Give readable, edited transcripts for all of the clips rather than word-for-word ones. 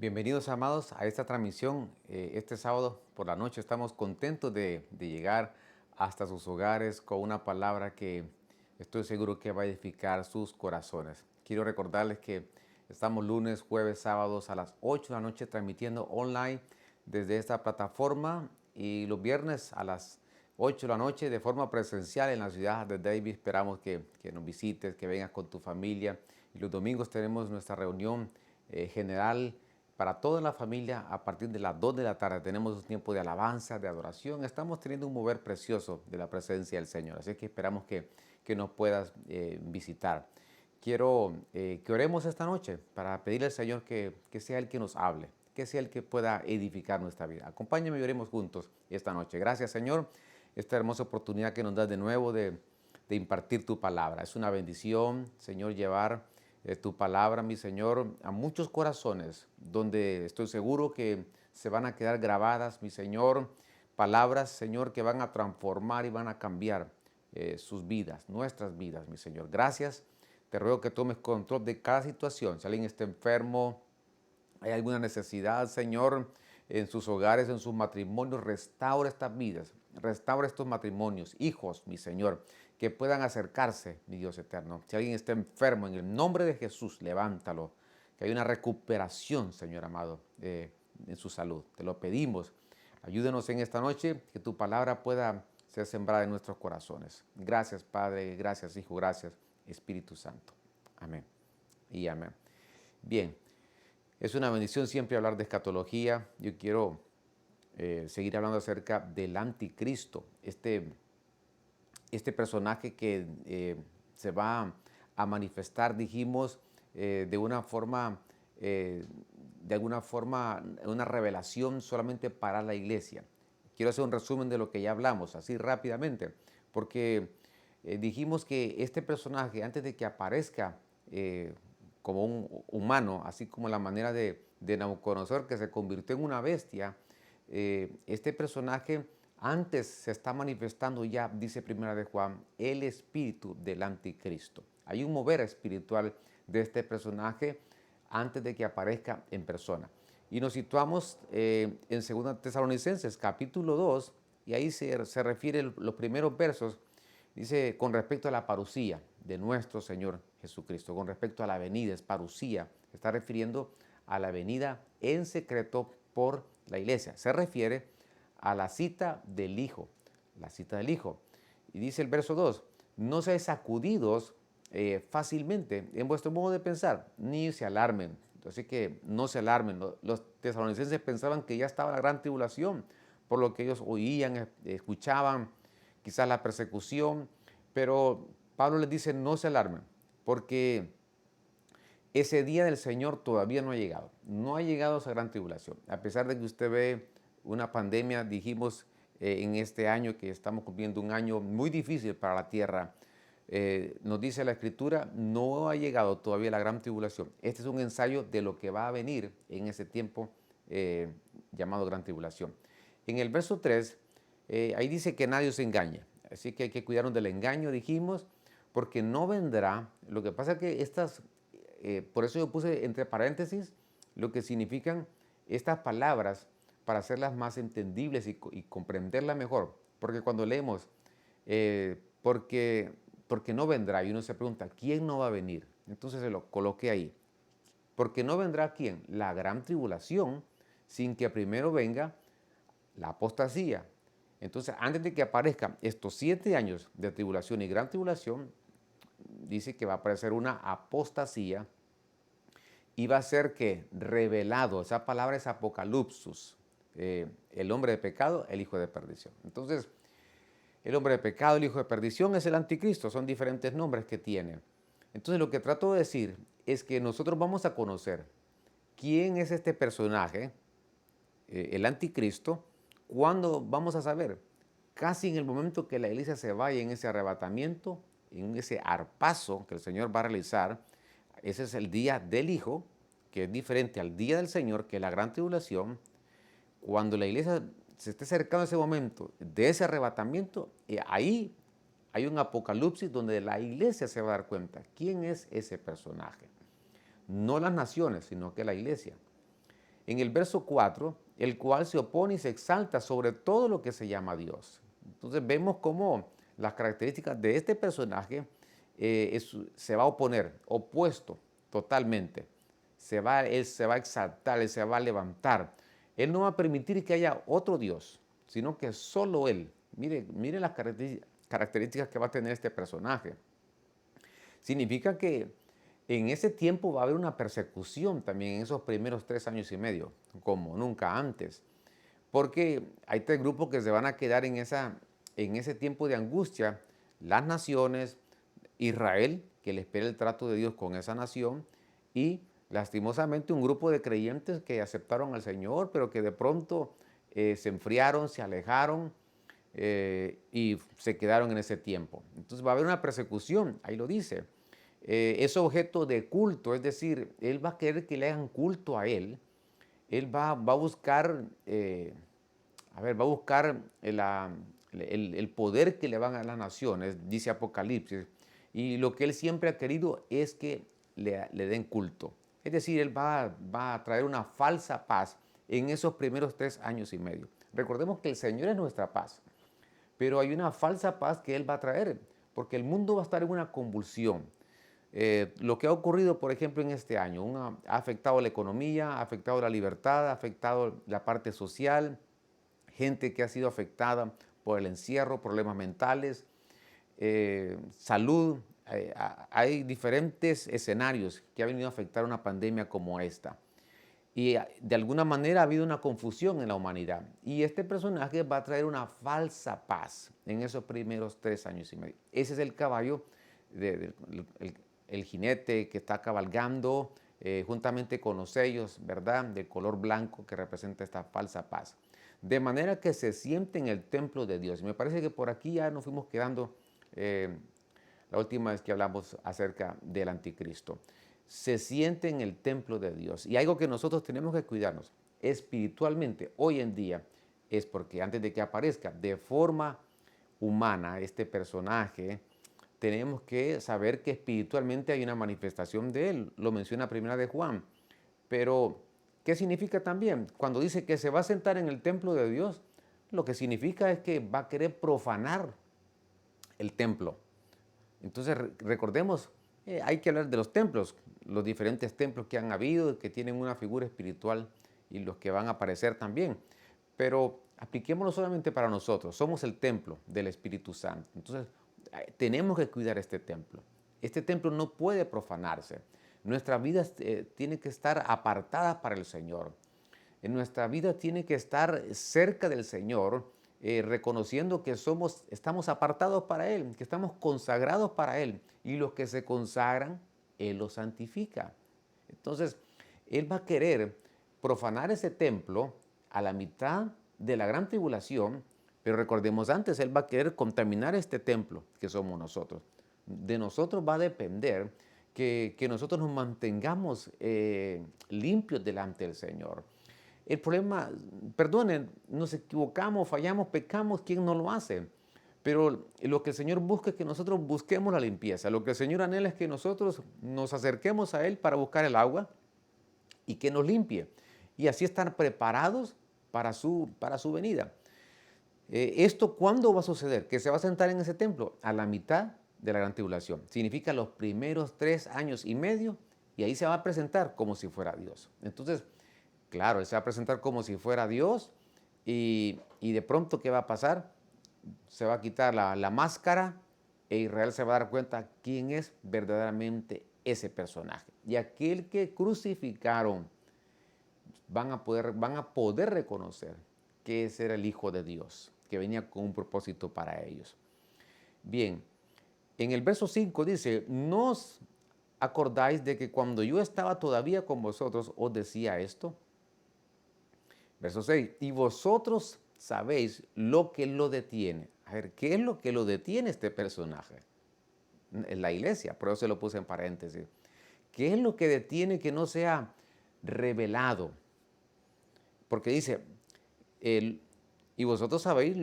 Bienvenidos, amados, a esta transmisión. Este sábado por la noche estamos contentos de llegar hasta sus hogares con una palabra que estoy seguro que va a edificar sus corazones. Quiero recordarles que estamos lunes, jueves, sábados a las 8 de la noche transmitiendo online desde esta plataforma y los viernes a las 8 de la noche de forma presencial en la ciudad de Davis. Esperamos que nos visites, que vengas con tu familia. Y los domingos tenemos nuestra reunión general para toda la familia a partir de las 2 de la tarde. Tenemos un tiempo de alabanza, de adoración. Estamos teniendo un mover precioso de la presencia del Señor. Así que esperamos que nos puedas visitar. Quiero que oremos esta noche para pedirle al Señor que sea Él que nos hable, que sea Él que pueda edificar nuestra vida. Acompáñame y oremos juntos esta noche. Gracias, Señor, esta hermosa oportunidad que nos das de nuevo de impartir tu palabra. Es una bendición, Señor, llevar tu palabra, mi Señor, a muchos corazones, donde estoy seguro que se van a quedar grabadas, mi Señor, palabras, Señor, que van a transformar y van a cambiar sus vidas, nuestras vidas, mi Señor. Gracias. Te ruego que tomes control de cada situación. Si alguien está enfermo, hay alguna necesidad, Señor, en sus hogares, en sus matrimonios, restaura estas vidas, restaura estos matrimonios, hijos, mi Señor, que puedan acercarse, mi Dios eterno. Si alguien está enfermo, en el nombre de Jesús, levántalo, que hay una recuperación, Señor amado, en su salud. Te lo pedimos. Ayúdenos en esta noche, que tu palabra pueda ser sembrada en nuestros corazones. Gracias, Padre, gracias, Hijo, gracias, Espíritu Santo. Amén y amén. Bien. Es una bendición siempre hablar de escatología. Yo quiero seguir hablando acerca del anticristo, este personaje que se va a manifestar, dijimos, de una forma, de alguna forma, una revelación solamente para la iglesia. Quiero hacer un resumen de lo que ya hablamos, así rápidamente, porque dijimos que este personaje, antes de que aparezca como un humano, así como la manera de Nabucodonosor, que se convirtió en una bestia, este personaje antes se está manifestando ya, dice Primera de Juan, el espíritu del anticristo. Hay un mover espiritual de este personaje antes de que aparezca en persona. Y nos situamos en 2 Tesalonicenses, capítulo 2, y ahí se refiere los primeros versos. Dice, con respecto a la parucía de nuestro Señor Jesucristo, con respecto a la venida, es parucía, está refiriendo a la venida en secreto por la iglesia. Se refiere a la cita del Hijo, la cita del Hijo. Y dice el verso 2, no seáis sacudidos fácilmente en vuestro modo de pensar, ni se alarmen. Así que no se alarmen. Los tesalonicenses pensaban que ya estaba la gran tribulación, por lo que ellos oían, escuchaban, quizás la persecución, pero Pablo les dice no se alarmen, porque ese día del Señor todavía no ha llegado. No ha llegado esa gran tribulación. A pesar de que usted ve una pandemia, dijimos en este año que estamos cumpliendo un año muy difícil para la tierra, nos dice la Escritura, no ha llegado todavía la gran tribulación. Este es un ensayo de lo que va a venir en ese tiempo llamado gran tribulación. En el verso 3, ahí dice que nadie os engaña. Así que hay que cuidarnos del engaño, dijimos, porque no vendrá. Lo que pasa es que por eso yo puse entre paréntesis lo que significan estas palabras para hacerlas más entendibles y comprenderlas mejor. Porque cuando leemos, porque no vendrá, y uno se pregunta, ¿quién no va a venir? Entonces se lo coloqué ahí. Porque no vendrá quién? La gran tribulación, sin que primero venga la apostasía. Entonces, antes de que aparezcan estos 7 años de tribulación y gran tribulación, dice que va a aparecer una apostasía y va a ser que revelado, esa palabra es apocalipsis, el hombre de pecado, el hijo de perdición. Entonces, el hombre de pecado, el hijo de perdición es el anticristo, son diferentes nombres que tiene. Entonces, lo que trato de decir es que nosotros vamos a conocer quién es este personaje, el anticristo, cuando vamos a saber, casi en el momento que la iglesia se vaya en ese arrebatamiento, en ese arpazo que el Señor va a realizar. Ese es el día del Hijo, que es diferente al día del Señor, que es la gran tribulación. Cuando la iglesia se esté acercando a ese momento de ese arrebatamiento, ahí hay un apocalipsis donde la iglesia se va a dar cuenta quién es ese personaje. No las naciones, sino que la iglesia. en el verso 4, el cual se opone y se exalta sobre todo lo que se llama Dios. Entonces vemos cómo las características de este personaje se va a oponer, opuesto totalmente. Él se va a exaltar, él se va a levantar. Él no va a permitir que haya otro Dios, sino que solo Él. Mire las características que va a tener este personaje. Significa que en ese tiempo va a haber una persecución también en esos primeros 3 años y medio, como nunca antes. Porque hay 3 grupos que se van a quedar en ese tiempo de angustia. Las naciones, Israel, que le espera el trato de Dios con esa nación, y lastimosamente un grupo de creyentes que aceptaron al Señor, pero que de pronto se enfriaron, se alejaron y se quedaron en ese tiempo. Entonces va a haber una persecución, ahí lo dice. Es objeto de culto, es decir, él va a querer que le hagan culto a él. Él va a buscar, va a buscar el poder que le van a las naciones, dice Apocalipsis. Y lo que él siempre ha querido es que le den culto. Es decir, él va a traer una falsa paz en esos primeros 3 años y medio. Recordemos que el Señor es nuestra paz, pero hay una falsa paz que él va a traer, porque el mundo va a estar en una convulsión. Lo que ha ocurrido, por ejemplo, en este año, ha afectado la economía, ha afectado la libertad, ha afectado la parte social, gente que ha sido afectada por el encierro, problemas mentales, salud. Hay diferentes escenarios que ha venido a afectar una pandemia como esta. Y de alguna manera ha habido una confusión en la humanidad. Y este personaje va a traer una falsa paz en esos primeros 3 años y medio. Ese es el caballo, el jinete que está cabalgando juntamente con los sellos, ¿verdad? De color blanco que representa esta falsa paz. De manera que se siente en el templo de Dios. Me parece que por aquí ya nos fuimos quedando la última vez que hablamos acerca del anticristo. Se siente en el templo de Dios. Y algo que nosotros tenemos que cuidarnos espiritualmente hoy en día es porque antes de que aparezca de forma humana este personaje, tenemos que saber que espiritualmente hay una manifestación de él. Lo menciona Primera de Juan. Pero, ¿qué significa también? Cuando dice que se va a sentar en el templo de Dios, lo que significa es que va a querer profanar el templo. Entonces, recordemos, hay que hablar de los templos, los diferentes templos que han habido, que tienen una figura espiritual y los que van a aparecer también. Pero apliquémoslo solamente para nosotros. Somos el templo del Espíritu Santo. Entonces, tenemos que cuidar este templo. Este templo no puede profanarse. Nuestra vida tiene que estar apartada para el Señor. En nuestra vida tiene que estar cerca del Señor, reconociendo que estamos apartados para Él, que estamos consagrados para Él. Y los que se consagran, Él los santifica. Entonces, Él va a querer profanar ese templo a la mitad de la gran tribulación, pero recordemos antes, Él va a querer contaminar este templo que somos nosotros. De nosotros va a depender que nosotros nos mantengamos limpios delante del Señor. El problema, perdonen, nos equivocamos, fallamos, pecamos, ¿quién no lo hace? Pero lo que el Señor busca es que nosotros busquemos la limpieza. Lo que el Señor anhela es que nosotros nos acerquemos a Él para buscar el agua y que nos limpie. Y así estar preparados para su venida. ¿Esto cuándo va a suceder? Que se va a sentar en ese templo a la mitad de la gran tribulación. Significa los primeros 3 años y medio y ahí se va a presentar como si fuera Dios. Entonces, claro, Él se va a presentar como si fuera Dios y de pronto, ¿qué va a pasar? Se va a quitar la máscara e Israel se va a dar cuenta quién es verdaderamente ese personaje. Y aquel que crucificaron van a poder reconocer que ese era el Hijo de Dios, que venía con un propósito para ellos. Bien, en el verso 5 dice, ¿no os acordáis de que cuando yo estaba todavía con vosotros os decía esto? Verso 6, y vosotros sabéis lo que lo detiene. A ver, ¿qué es lo que lo detiene este personaje? En la iglesia, por eso se lo puse en paréntesis. ¿Qué es lo que detiene que no sea revelado? Porque dice, y vosotros sabéis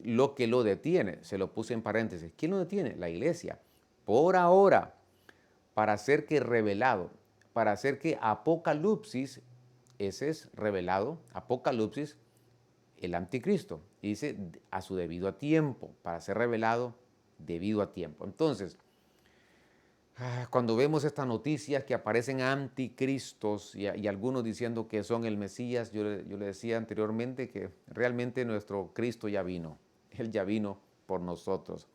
lo que lo detiene, se lo puse en paréntesis. ¿Quién lo detiene? La iglesia. Por ahora, para hacer que revelado, para hacer que Apocalipsis ese es revelado, Apocalipsis, el anticristo. Y dice a su debido tiempo, para ser revelado debido a tiempo. Entonces, cuando vemos estas noticias que aparecen anticristos y algunos diciendo que son el Mesías, yo le decía anteriormente que realmente nuestro Cristo ya vino. Él ya vino por nosotros.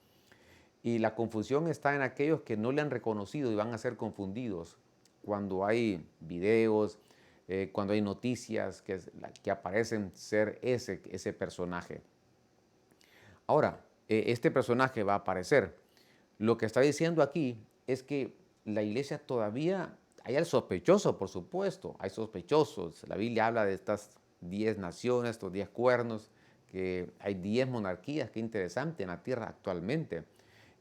Y la confusión está en aquellos que no le han reconocido y van a ser confundidos cuando hay videos, cuando hay noticias que aparecen ser ese personaje. Ahora, este personaje va a aparecer. Lo que está diciendo aquí es que la iglesia todavía, hay el sospechoso, por supuesto, hay sospechosos. La Biblia habla de estas 10 naciones, estos 10 cuernos, que hay 10 monarquías, qué interesante en la tierra actualmente.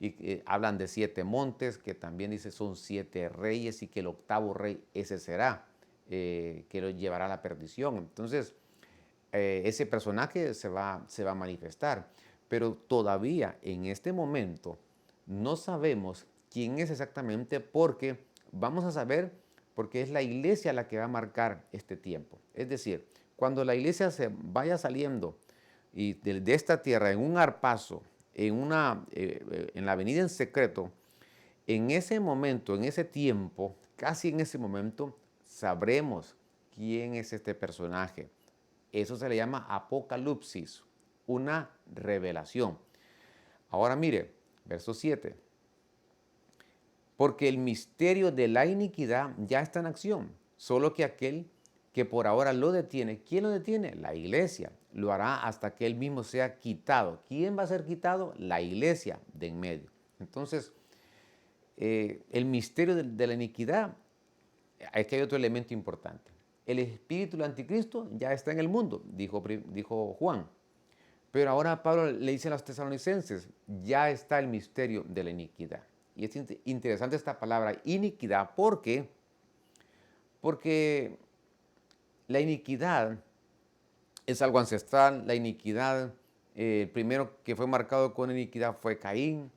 Y hablan de 7 montes, que también dice son 7 reyes y que el octavo rey ese será, que lo llevará a la perdición. Entonces, ese personaje se va a manifestar. Pero todavía en este momento no sabemos quién es exactamente porque vamos a saber porque es la iglesia la que va a marcar este tiempo. Es decir, cuando la iglesia se vaya saliendo y de esta tierra en un arpazo, en la avenida en secreto, en ese momento, en ese tiempo, casi en ese momento, sabremos quién es este personaje. Eso se le llama apocalipsis, una revelación. Ahora mire, verso 7. Porque el misterio de la iniquidad ya está en acción, solo que aquel que por ahora lo detiene, ¿quién lo detiene? La iglesia. Lo hará hasta que él mismo sea quitado. ¿Quién va a ser quitado? La iglesia de en medio. Entonces, el misterio de la iniquidad, aquí hay otro elemento importante. El espíritu del anticristo ya está en el mundo, dijo Juan. Pero ahora Pablo le dice a los tesalonicenses, ya está el misterio de la iniquidad. Y es interesante esta palabra iniquidad porque la iniquidad es algo ancestral. La iniquidad, el primero que fue marcado con iniquidad fue Caín.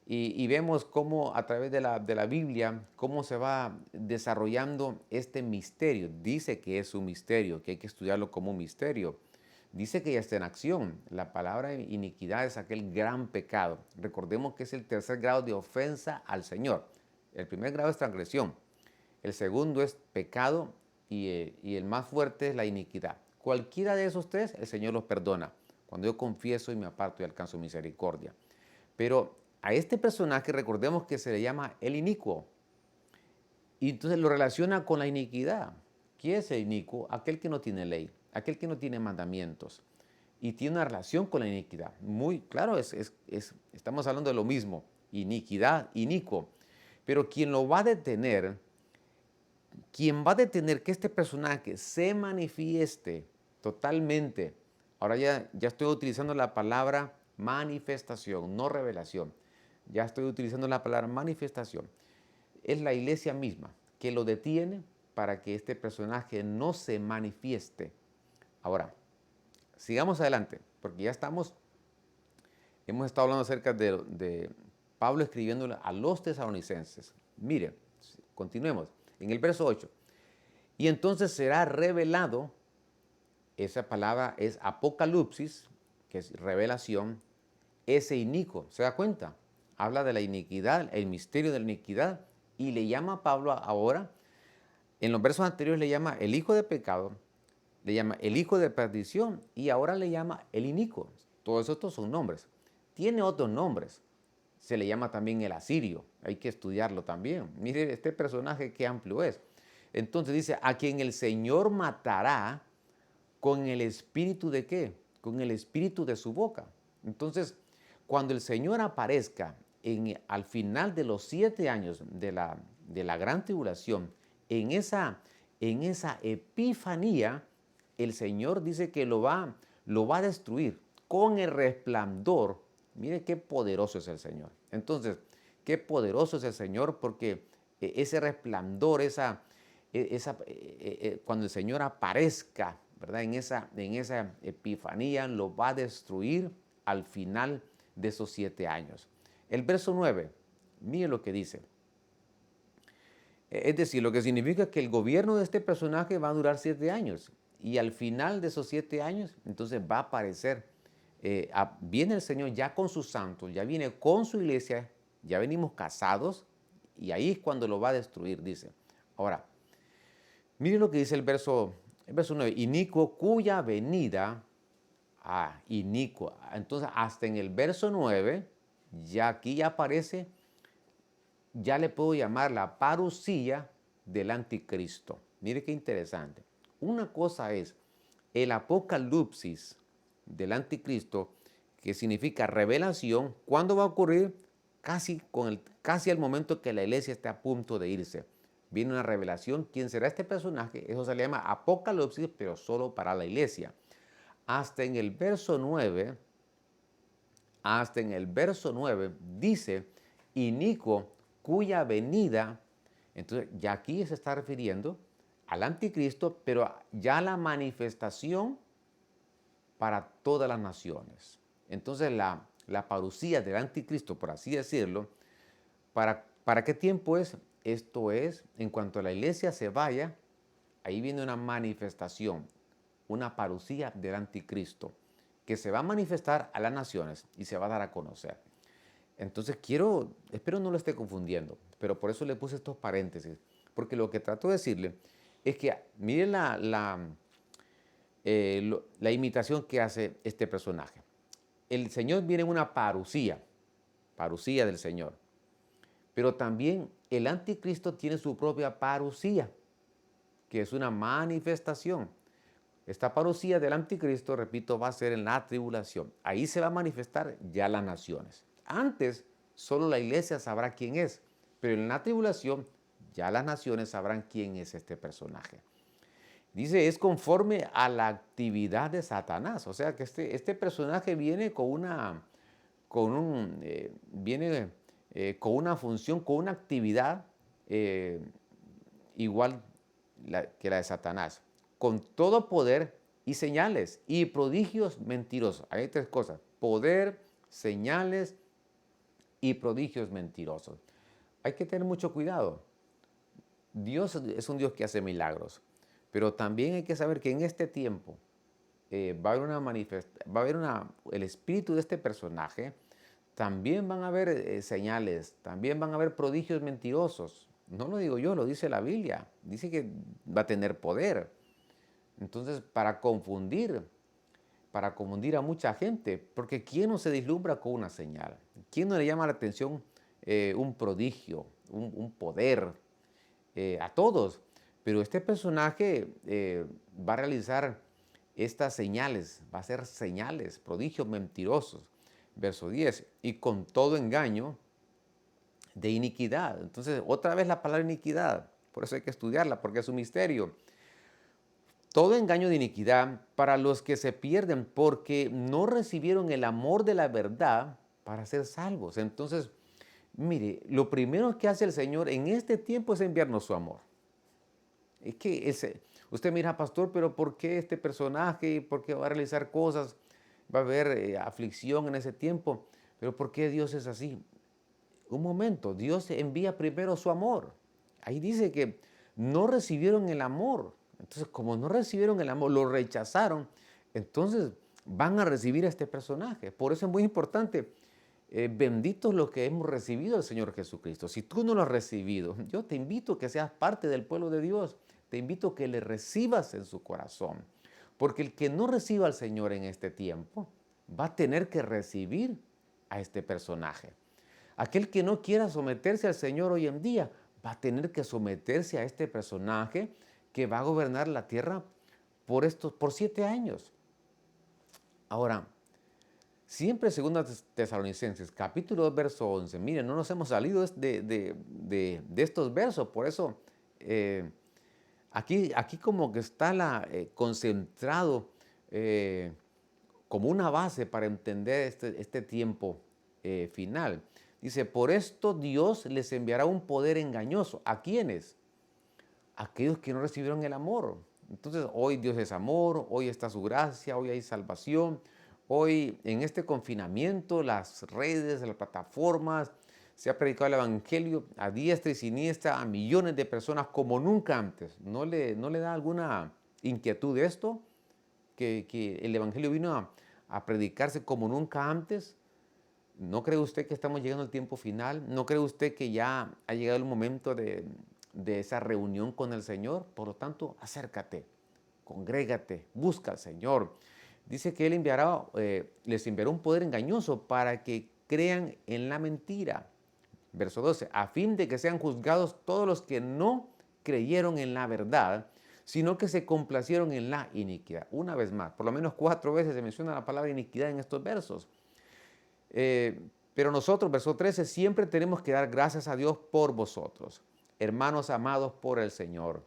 Y vemos cómo a través de la Biblia, cómo se va desarrollando este misterio. Dice que es un misterio, que hay que estudiarlo como un misterio. Dice que ya está en acción. La palabra iniquidad es aquel gran pecado. Recordemos que es el tercer grado de ofensa al Señor. El primer grado es transgresión. El segundo es pecado y el más fuerte es la iniquidad. Cualquiera de esos tres, el Señor los perdona. Cuando yo confieso y me aparto y alcanzo misericordia. Pero a este personaje recordemos que se le llama el inicuo. Y entonces lo relaciona con la iniquidad. ¿Quién es el inicuo? Aquel que no tiene ley, aquel que no tiene mandamientos. Y tiene una relación con la iniquidad. Muy claro, estamos hablando de lo mismo. Iniquidad, inicuo. Pero quien va a detener que este personaje se manifieste totalmente. Ahora ya estoy utilizando la palabra manifestación, no revelación. Ya estoy utilizando la palabra manifestación. Es la iglesia misma que lo detiene para que este personaje no se manifieste. Ahora, sigamos adelante, porque hemos estado hablando acerca de Pablo escribiéndole a los tesalonicenses. Mire, continuemos. En el verso 8. Y entonces será revelado, esa palabra es apocalipsis, que es revelación, ese inicuo. ¿Se da cuenta? Habla de la iniquidad, el misterio de la iniquidad, y le llama a Pablo ahora, en los versos anteriores le llama el hijo de pecado, le llama el hijo de perdición, y ahora le llama el inicuo. Todos estos son nombres. Tiene otros nombres. Se le llama también el asirio. Hay que estudiarlo también. Mire este personaje qué amplio es. Entonces dice, a quien el Señor matará con el espíritu de qué? Con el espíritu de su boca. Entonces, cuando el Señor aparezca al final de los 7 años de la gran tribulación, en esa epifanía, el Señor dice que lo va a destruir con el resplandor. Mire qué poderoso es el Señor. Entonces, qué poderoso es el Señor porque ese resplandor, cuando el Señor aparezca, ¿verdad? En esa epifanía, lo va a destruir al final de esos 7 años. El verso 9, mire lo que dice. Es decir, lo que significa que el gobierno de este personaje va a durar 7 años. Y al final de esos 7 años, entonces va a aparecer. Viene el Señor ya con sus santos, ya viene con su iglesia, ya venimos casados, y ahí es cuando lo va a destruir, dice. Ahora, mire lo que dice el verso 9. Inicuo cuya venida, inicuo. Entonces, hasta en el verso 9, ya aquí ya aparece, ya le puedo llamar la parusía del anticristo. Mire qué interesante. Una cosa es el apocalipsis del anticristo, que significa revelación. ¿Cuándo va a ocurrir? Casi al momento que la iglesia esté a punto de irse. Viene una revelación. ¿Quién será este personaje? Eso se le llama apocalipsis, pero solo para la iglesia. Hasta en el verso 9, dice, inicuo cuya venida. Entonces, ya aquí se está refiriendo al anticristo, pero ya la manifestación para todas las naciones. Entonces, la parusía del anticristo, por así decirlo, ¿para qué tiempo es? Esto es, en cuanto la iglesia se vaya, ahí viene una manifestación, una parusía del anticristo, que se va a manifestar a las naciones y se va a dar a conocer. Entonces espero no lo esté confundiendo, pero por eso le puse estos paréntesis, porque lo que trato de decirle es que mire la imitación que hace este personaje. El Señor viene en una parusía del Señor, pero también el anticristo tiene su propia parusía, que es una manifestación. Esta parusía del anticristo, repito, va a ser en la tribulación. Ahí se va a manifestar ya las naciones. Antes, solo la iglesia sabrá quién es, pero en la tribulación ya las naciones sabrán quién es este personaje. Dice, es conforme a la actividad de Satanás. O sea que este personaje viene con una función, con una actividad igual que la de Satanás, con todo poder y señales y prodigios mentirosos. Hay tres cosas: poder, señales y prodigios mentirosos. Hay que tener mucho cuidado. Dios es un Dios que hace milagros, pero también hay que saber que en este tiempo va a haber el espíritu de este personaje. También van a haber señales, también van a haber prodigios mentirosos. No lo digo yo, lo dice la Biblia. Dice que va a tener poder. Entonces, para confundir a mucha gente, porque ¿quién no se deslumbra con una señal? ¿Quién no le llama la atención un prodigio, un poder? A todos. Pero este personaje va a realizar estas señales, va a hacer señales, prodigios mentirosos. Verso 10, y con todo engaño de iniquidad. Entonces, otra vez la palabra iniquidad, por eso hay que estudiarla, porque es un misterio. Todo engaño de iniquidad para los que se pierden, porque no recibieron el amor de la verdad para ser salvos. Entonces, mire, lo primero que hace el Señor en este tiempo es enviarnos su amor. Es que usted mira, pastor, pero ¿por qué este personaje? ¿Por qué va a realizar cosas? Va a haber aflicción en ese tiempo. Pero ¿por qué Dios es así? Un momento, Dios envía primero su amor. Ahí dice que no recibieron el amor. Entonces, como no recibieron el amor, lo rechazaron, entonces van a recibir a este personaje. Por eso es muy importante. Benditos los que hemos recibido al Señor Jesucristo. Si tú no lo has recibido, yo te invito a que seas parte del pueblo de Dios. Te invito a que le recibas en su corazón. Porque el que no reciba al Señor en este tiempo, va a tener que recibir a este personaje. Aquel que no quiera someterse al Señor hoy en día, va a tener que someterse a este personaje que va a gobernar la tierra por 7 años. Ahora, siempre según Tesalonicenses, capítulo 2, verso 11. Miren, no nos hemos salido de estos versos, por eso aquí como que está concentrado como una base para entender este tiempo final. Dice, por esto Dios les enviará un poder engañoso. ¿A quiénes? Aquellos que no recibieron el amor. Entonces, hoy Dios es amor, hoy está su gracia, hoy hay salvación. Hoy, en este confinamiento, las redes, las plataformas, Se ha predicado el Evangelio a diestra y siniestra a millones de personas como nunca antes. ¿No le da alguna inquietud esto? Que el Evangelio vino a predicarse como nunca antes. ¿No cree usted que estamos llegando al tiempo final? ¿No cree usted que ya ha llegado el momento de esa reunión con el Señor? Por lo tanto, acércate, congrégate, busca al Señor. Dice que Él les enviará un poder engañoso para que crean en la mentira. Verso 12, a fin de que sean juzgados todos los que no creyeron en la verdad, sino que se complacieron en la iniquidad. Una vez más, por lo menos 4 veces se menciona la palabra iniquidad en estos versos. Pero nosotros, verso 13, siempre tenemos que dar gracias a Dios por vosotros, hermanos amados por el Señor,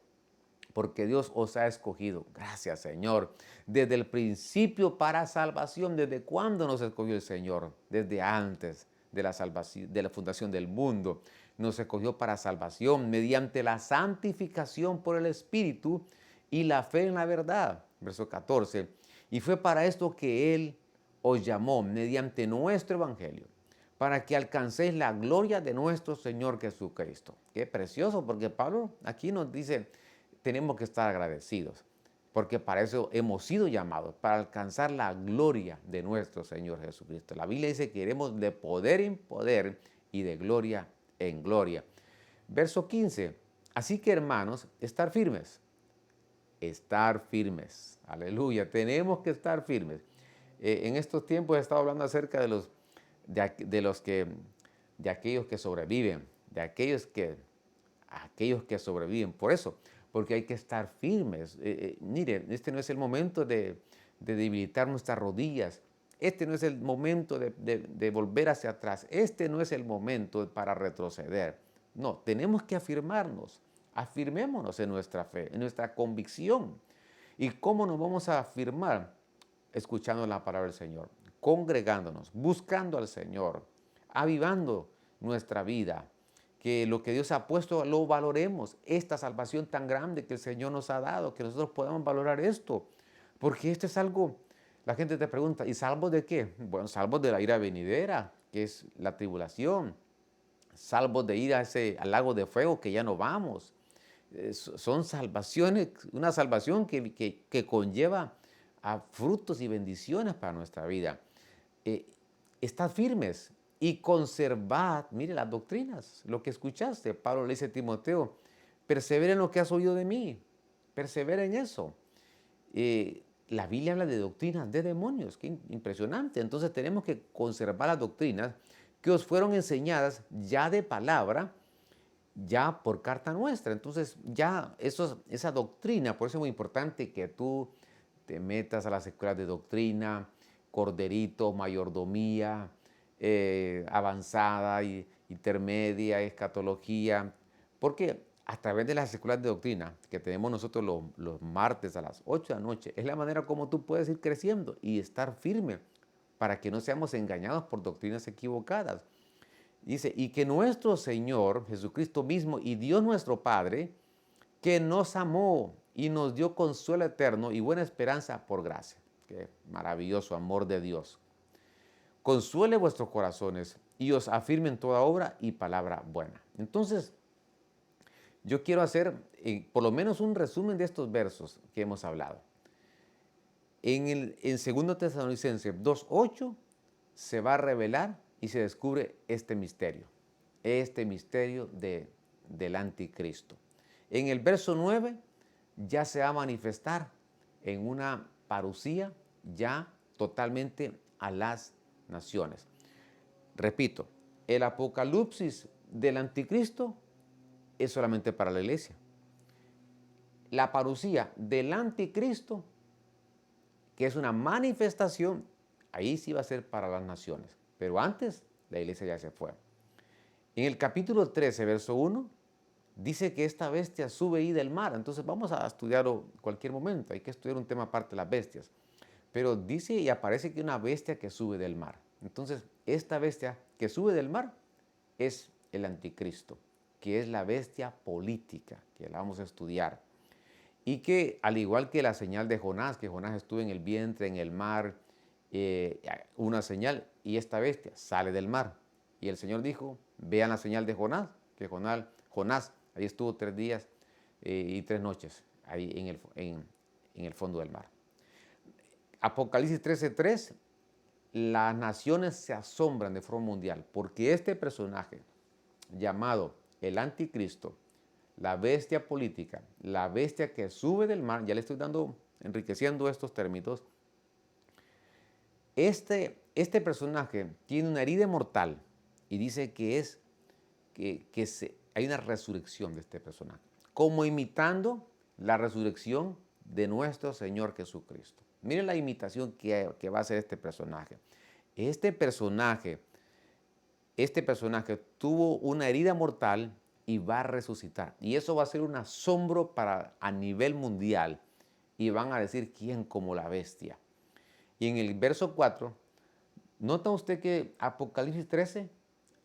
porque Dios os ha escogido. Gracias, Señor. Desde el principio para salvación. ¿Desde cuándo nos escogió el Señor? Desde antes de la salvación, de la fundación del mundo. Nos escogió para salvación mediante la santificación por el Espíritu y la fe en la verdad. Verso 14. Y fue para esto que Él os llamó mediante nuestro evangelio, para que alcancéis la gloria de nuestro Señor Jesucristo. Qué precioso, porque Pablo aquí nos dice, tenemos que estar agradecidos, porque para eso hemos sido llamados, para alcanzar la gloria de nuestro Señor Jesucristo. La Biblia dice que iremos de poder en poder y de gloria en gloria. Verso 15, así que hermanos, estar firmes. Estar firmes. Aleluya, tenemos que estar firmes. En estos tiempos he estado hablando acerca de aquellos que sobreviven, aquellos que sobreviven. Por eso, porque hay que estar firmes. Miren, este no es el momento de debilitar nuestras rodillas. Este no es el momento de volver hacia atrás. Este no es el momento para retroceder. No, tenemos que afirmarnos. Afirmémonos en nuestra fe, en nuestra convicción. ¿Y cómo nos vamos a afirmar? Escuchando la palabra del Señor, congregándonos, buscando al Señor, avivando nuestra vida, que lo que Dios ha puesto lo valoremos, esta salvación tan grande que el Señor nos ha dado, que nosotros podamos valorar esto, porque esto es algo, la gente te pregunta, ¿y salvos de qué? Bueno, salvos de la ira venidera, que es la tribulación, salvos de ir al lago de fuego, que ya no vamos. Son salvaciones, una salvación que conlleva a frutos y bendiciones para nuestra vida. Estad firmes y conservad, mire, las doctrinas, lo que escuchaste. Pablo le dice a Timoteo, persevera en lo que has oído de mí, persevera en eso. La Biblia habla de doctrinas de demonios, qué impresionante. Entonces tenemos que conservar las doctrinas que os fueron enseñadas ya de palabra, ya por carta nuestra. Entonces ya esa doctrina, por eso es muy importante que tú te metas a las escuelas de doctrina, corderito, mayordomía, avanzada, intermedia, escatología, porque a través de las escuelas de doctrina que tenemos nosotros los martes a las 8 de la noche, es la manera como tú puedes ir creciendo y estar firme para que no seamos engañados por doctrinas equivocadas. Dice, y que nuestro Señor Jesucristo mismo y Dios nuestro Padre, que nos amó y nos dio consuelo eterno y buena esperanza por gracia. Qué maravilloso amor de Dios. Consuele vuestros corazones y os afirme en toda obra y palabra buena. Entonces, yo quiero hacer por lo menos un resumen de estos versos que hemos hablado. En 2 Tesalonicenses 2:8 se va a revelar y se descubre este misterio del anticristo. En el verso 9 ya se va a manifestar en una parucía ya totalmente a las naciones. Repito, el apocalipsis del anticristo es solamente para la iglesia. La parucía del anticristo, que es una manifestación, ahí sí va a ser para las naciones. Pero antes, la iglesia ya se fue. En el capítulo 13, verso 1, dice que esta bestia sube ahí del mar. Entonces vamos a estudiarlo en cualquier momento. Hay que estudiar un tema aparte de las bestias. Pero dice y aparece que una bestia que sube del mar. Entonces, esta bestia que sube del mar es el anticristo, que es la bestia política, que la vamos a estudiar. Y que, al igual que la señal de Jonás, que Jonás estuvo en el vientre, en el mar, una señal, y esta bestia sale del mar. Y el Señor dijo, Vean la señal de Jonás, que Jonás ahí estuvo 3 días y 3 noches, ahí en el fondo del mar. Apocalipsis 13:3, las naciones se asombran de forma mundial, porque este personaje llamado el anticristo, la bestia política, la bestia que sube del mar, ya le estoy enriqueciendo estos términos, este personaje tiene una herida mortal y dice que hay una resurrección de este personaje, como imitando la resurrección de nuestro Señor Jesucristo. Miren la imitación que va a hacer este personaje. Este personaje tuvo una herida mortal y va a resucitar. Y eso va a ser un asombro a nivel mundial. Y van a decir, ¿quién como la bestia? Y en el verso 4, nota usted que Apocalipsis 13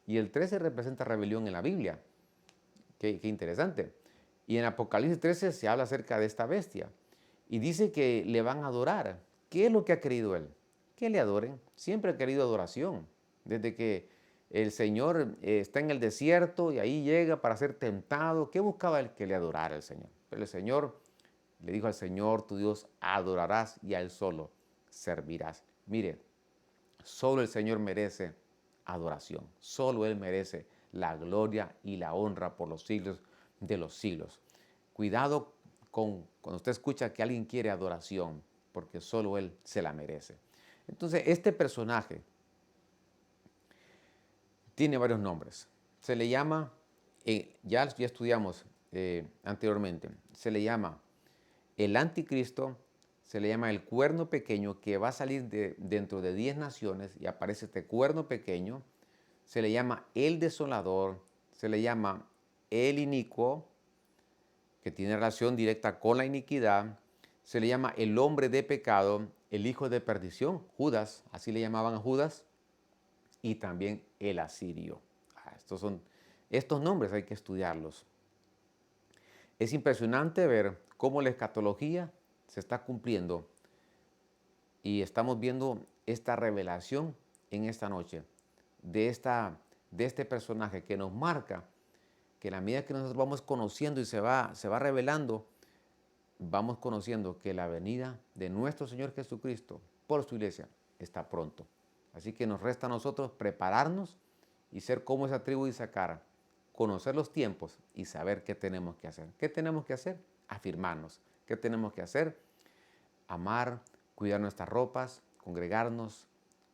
y el 13 representa rebelión en la Biblia. Qué interesante. Y en Apocalipsis 13 se habla acerca de esta bestia. Y dice que le van a adorar. ¿Qué es lo que ha querido él? Que le adoren. Siempre ha querido adoración. Desde que el Señor está en el desierto y ahí llega para ser tentado, ¿qué buscaba él? Que le adorara al Señor. Pero el Señor le dijo al Señor, tu Dios, adorarás y a Él solo servirás. Mire, solo el Señor merece adoración. Solo Él merece la gloria y la honra por los siglos de los siglos. Cuidado cuando usted escucha que alguien quiere adoración, porque solo Él se la merece. Entonces, este personaje tiene varios nombres. Se le llama, ya estudiamos anteriormente, se le llama el anticristo, se le llama el cuerno pequeño, que va a salir dentro de 10 naciones y aparece este cuerno pequeño. Se le llama el desolador, se le llama el inicuo, que tiene relación directa con la iniquidad. Se le llama el hombre de pecado, el hijo de perdición, Judas, así le llamaban a Judas, y también el asirio. Estos nombres hay que estudiarlos. Es impresionante ver cómo la escatología se está cumpliendo y estamos viendo esta revelación en esta noche de este personaje que nos marca que a la medida que nosotros vamos conociendo y se va revelando, vamos conociendo que la venida de nuestro Señor Jesucristo por su iglesia está pronto. Así que nos resta a nosotros prepararnos y ser como esa tribu de Isaacar, conocer los tiempos y saber qué tenemos que hacer. ¿Qué tenemos que hacer? Afirmarnos. ¿Qué tenemos que hacer? Amar, cuidar nuestras ropas, congregarnos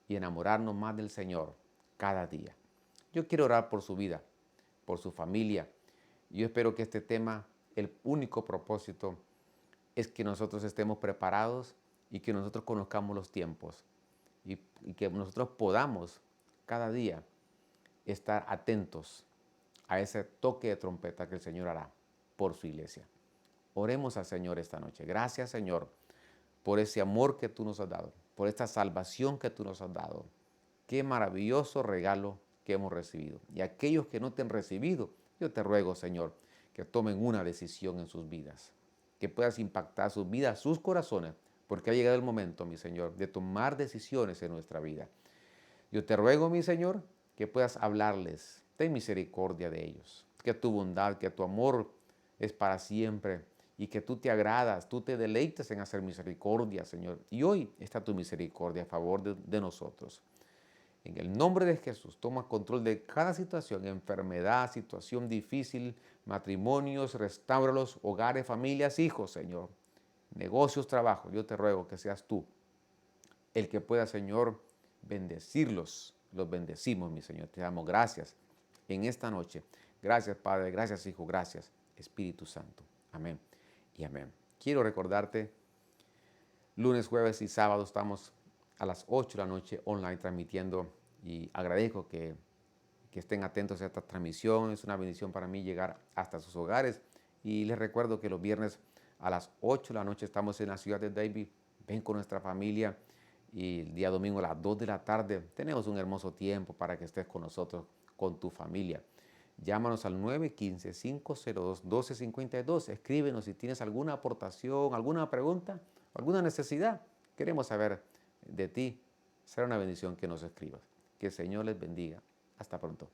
y enamorarnos más del Señor cada día. Yo quiero orar por su vida, por su familia. Yo espero que este tema, el único propósito, es que nosotros estemos preparados y que nosotros conozcamos los tiempos y que nosotros podamos cada día estar atentos a ese toque de trompeta que el Señor hará por su iglesia. Oremos al Señor esta noche. Gracias, Señor, por ese amor que tú nos has dado, por esta salvación que tú nos has dado. Qué maravilloso regalo que hemos recibido. Y aquellos que no te han recibido, yo te ruego, Señor, que tomen una decisión en sus vidas, que puedas impactar sus vidas, sus corazones, porque ha llegado el momento, mi Señor, de tomar decisiones en nuestra vida. Yo te ruego, mi Señor, que puedas hablarles, ten misericordia de ellos, que tu bondad, que tu amor es para siempre y que tú te agradas, tú te deleites en hacer misericordia, Señor. Y hoy está tu misericordia a favor de nosotros. En el nombre de Jesús, toma control de cada situación, enfermedad, situación difícil, matrimonios, restáuralos, hogares, familias, hijos, Señor. Negocios, trabajo. Yo te ruego que seas tú el que pueda, Señor, bendecirlos. Los bendecimos, mi Señor. Te damos gracias en esta noche. Gracias, Padre. Gracias, Hijo. Gracias, Espíritu Santo. Amén y amén. Quiero recordarte, lunes, jueves y sábado estamos a las 8 de la noche online transmitiendo y agradezco que estén atentos a esta transmisión. Es una bendición para mí llegar hasta sus hogares y les recuerdo que los viernes a las 8 de la noche estamos en la ciudad de Davie. Ven con nuestra familia y el día domingo a las 2 de la tarde tenemos un hermoso tiempo para que estés con nosotros, con tu familia. Llámanos al 915-502-1252. Escríbenos si tienes alguna aportación, alguna pregunta, alguna necesidad. Queremos saber de ti. Será una bendición que nos escribas. Que el Señor les bendiga. Hasta pronto.